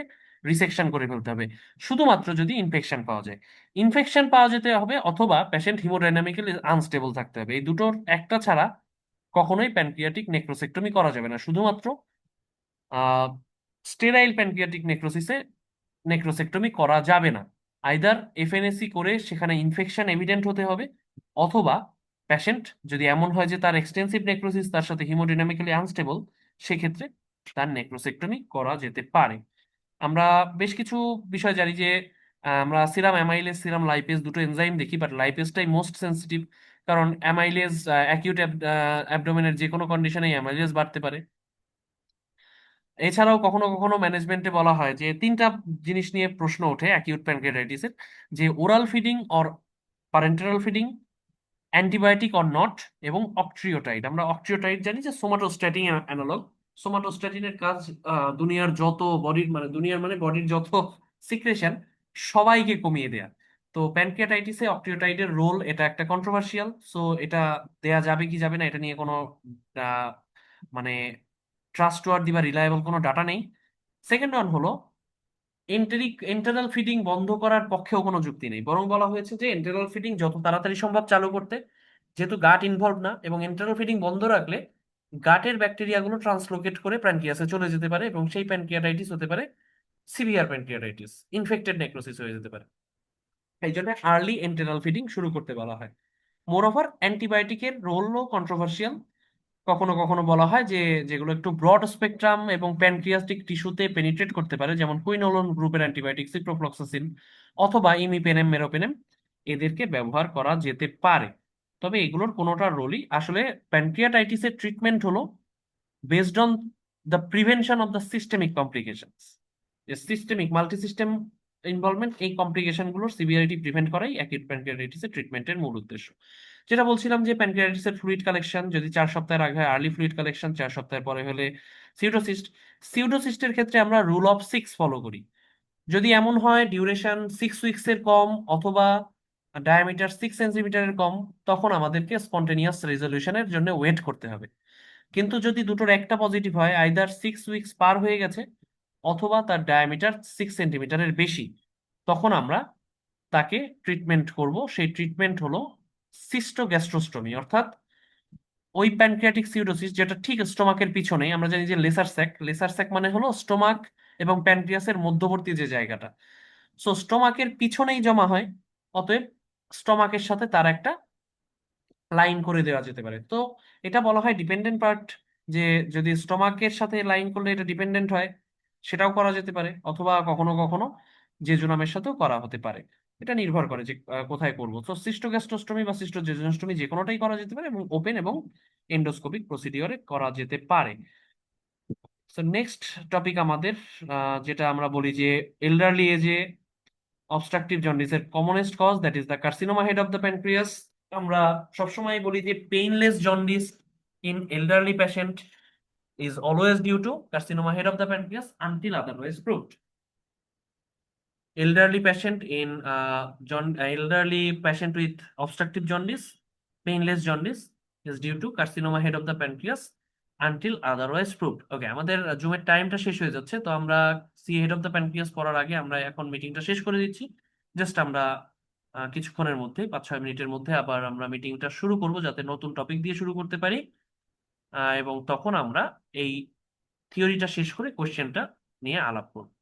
রিসেকশন করে ফেলতে হবে, শুধুমাত্র যদি ইনফেকশন পাওয়া যায়। ইনফেকশন পাওয়া যেতে হবে, অথবা পেশেন্ট হিমোডাইনামিক্যালি আনস্টেবল থাকতে হবে। এই দুটোর একটা ছাড়া কখনোই প্যানক্রিয়াটিক নেক্রোসেক্টমি করা যাবে না। শুধুমাত্র স্টেরাইল প্যানক্রিয়াটিক নেক্রোসিসে নেক্রোসেক্টমি করা যাবে না। আইদার এফএনএসি করে সেখানে ইনফেকশন এভিডেন্ট হতে হবে, অথবা পেশেন্ট যদি এমন হয় যে তার এক্সটেন্সিভ নেক্রোসিস তার সাথে হিমোডিনামিক্যালি আনস্টেবল, সেক্ষেত্রে তার নেক্রোসেক্টমি করা যেতে পারে। আমরা বেশ কিছু বিষয় জানি যে আমরা সিরাম অ্যামাইলেজ সিরাম লাইপেজ দুটো এনজাইম দেখি, বাট লাইপেজটাই মোস্ট সেন্সিটিভ। কারণ অ্যামাইলেজ অ্যাকিউট অ্যাবডোমেনের যে কোনো কন্ডিশনে অ্যামাইলেজ বাড়তে পারে। এছাড়াও কখনো কখনো ম্যানেজমেন্টে বলা হয় যে তিনটা জিনিস নিয়ে প্রশ্ন ওঠে অ্যাকিউট প্যানক্রিয়াটাইটিসের, যে oral feeding or parenteral feeding, antibiotic or not, এবং অকট্রিওটাইড। আমরা অকট্রিওটাইড জানি যে সোমাটোস্ট্যাটিন অ্যানালগ। সোমাটোস্ট্যাটিনের কাজ দুনিয়ার যত বডির মানে দুনিয়ার মানে বডির যত সিক্রেশন সবাইকে কমিয়ে দেয়া। তো প্যানক্রিয়াটাইটিসে অকট্রিওটাইডের রোল, এটা একটা কন্ট্রোভার্সিয়াল। সো এটা দেয়া যাবে কি যাবে না এটা নিয়ে কোনো আহ, মানে ট্রাস্টওয়ার্দি বা রিলায়েবল কোনো ডাটা নেই। সেকেন্ড ওয়ান হলো এন্টারাল ফিডিং বন্ধ করার পক্ষেও কোনো যুক্তি নেই, বরং বলা হয়েছে যে এন্টারাল ফিডিং যত তাড়াতাড়ি সম্ভব চালু করতে, যেহেতু গাট ইনভলভ না, এবং এন্টারাল ফিডিং বন্ধ রাখলে গাটের ব্যাকটেরিয়াগুলো ট্রান্সলোকেট করে প্যানক্রিয়াসে চলে যেতে পারে, এবং সেই প্যানক্রিয়াটাইটিস হতে পারে সিভিয়ার প্যানক্রিয়াটাইটিস, ইনফেক্টেড নেক্রোসিস হয়ে যেতে পারে। এই জন্য আর্লি এন্টেরাল ফিডিং শুরু করতে বলা হয়। মোরওভার অ্যান্টিবায়োটিকের রোলও কন্ট্রোভার্সিয়াল। কখনো কখনো বলা হয় যে যেগুলো একটু ব্রড স্পেকট্রাম এবং প্যানক্রিয়াস্টিক টিস্যুতে পেনিট্রেট করতে পারে, যেমন কুইনোলোন গ্রুপের অ্যান্টিবায়োটিক সিপ্রোফ্লক্সাসিন অথবা ইমিপেনেম মেরোপেনেম, এদেরকে ব্যবহার করা যেতে পারে। তবে এগুলোর কোনোটার রোলই আসলে, প্যানক্রিয়াটাইটিসের ট্রিটমেন্ট হলো based on the prevention of the systemic complications. যে সিস্টেমিক মাল্টি সিস্টেম ইনভলভমেন্ট, এই কমপ্লিকেশন গুলোর সিভিয়ারিটি প্রিভেন্ট করাই অ্যাকিউট প্যানক্রিয়াটাইটিসের ট্রিটমেন্টের মূল উদ্দেশ্য। যেটা বলছিলাম যে প্যানক্রিয়াটাইটিসের ফ্লুইড কালেকশন যদি 4 সপ্তাহের আগে হয় আর্লি ফ্লুইড কালেকশন, 4 সপ্তাহের পরে হলে সিউডোসিস্ট। সিউডোসিস্টের ক্ষেত্রে আমরা রুল অফ 6 ফলো করি। যদি এমন হয় ডিউরেশন 6 উইকস এর কম, অথবা ডায়ামিটার 6 সেন্টিমিটারের কম, তখন আমাদেরকে স্পন্টেনিয়াস রেজলিউশনের জন্য ওয়েট করতে হবে। কিন্তু যদি দুটোর একটা পজিটিভ হয়, আইদার 6 উইকস পার হয়ে গেছে অথবা তার ডায়ামিটার 6 সেন্টিমিটারের বেশি, তখন আমরা তাকে ট্রিটমেন্ট করব। সেই ট্রিটমেন্ট হলো সিস্টোগ্যাস্ট্রোস্টমি, অর্থাৎ ওই প্যানক্রিয়াটিক সিউডোসিস যেটা ঠিক স্টোমাকের পিছনে, আমরা জানি যে লেসার স্যাক মানে হলো স্টোমাক এবং প্যানক্রিয়াসের মধ্যবর্তী যে জায়গাটা। সো স্টোমাকের পিছনেই জমা হয়, অতএব স্টোমাকের সাথে তার একটা লাইন করে দেওয়া যেতে পারে। তো এটা বলা হয় ডিপেন্ডেন্ট পার্ট, যে যদি স্টোমাকের সাথে লাইন করলে এটা ডিপেন্ডেন্ট হয়, সেটাও করা যেতে পারে, অথবা কখনো কখনো জেজুনামের সাথেও করা হতে পারে। এটা নির্ভর করে যে কোথায় করবো। তো সিস্টোগ্যাস্ট্রোস্টমি বা সিস্টোজেজুনোস্টমি যে কোনোটাই করা যেতে পারে, এবং ওপেন এবং এন্ডোস্কোপিক প্রসিডিওরে করা যেতে পারে। তো নেক্সট টপিক আমাদের, যেটা আমরা বলি যে এল্ডারলি এজে অবস্ট্রাকটিভ জন্ডিসের commonest cause, that is the carcinoma head of the pancreas. আমরা সবসময় বলি যে painless jaundice in elderly patient is always due to carcinoma head of the pancreas until otherwise proved. Elderly patient with obstructive jaundice, painless jaundice is due to carcinoma head of the pancreas until otherwise proved. ওকে, আমাদের জুমের টাইমটা শেষ হয়ে যাচ্ছে, তো আমরা see head of the pancreas পড়ার আগে আমরা এখন মিটিংটা শেষ করে দিচ্ছি। জাস্ট আমরা কিছুক্ষণের মধ্যে 5-6 মিনিটের মধ্যে আবার আমরা মিটিংটা শুরু করব, যাতে নতুন টপিক দিয়ে শুরু করতে পারি। এবং তখন আমরা এই থিওরিটা শেষ করে কোশ্চেনটা নিয়ে আলাপ করব।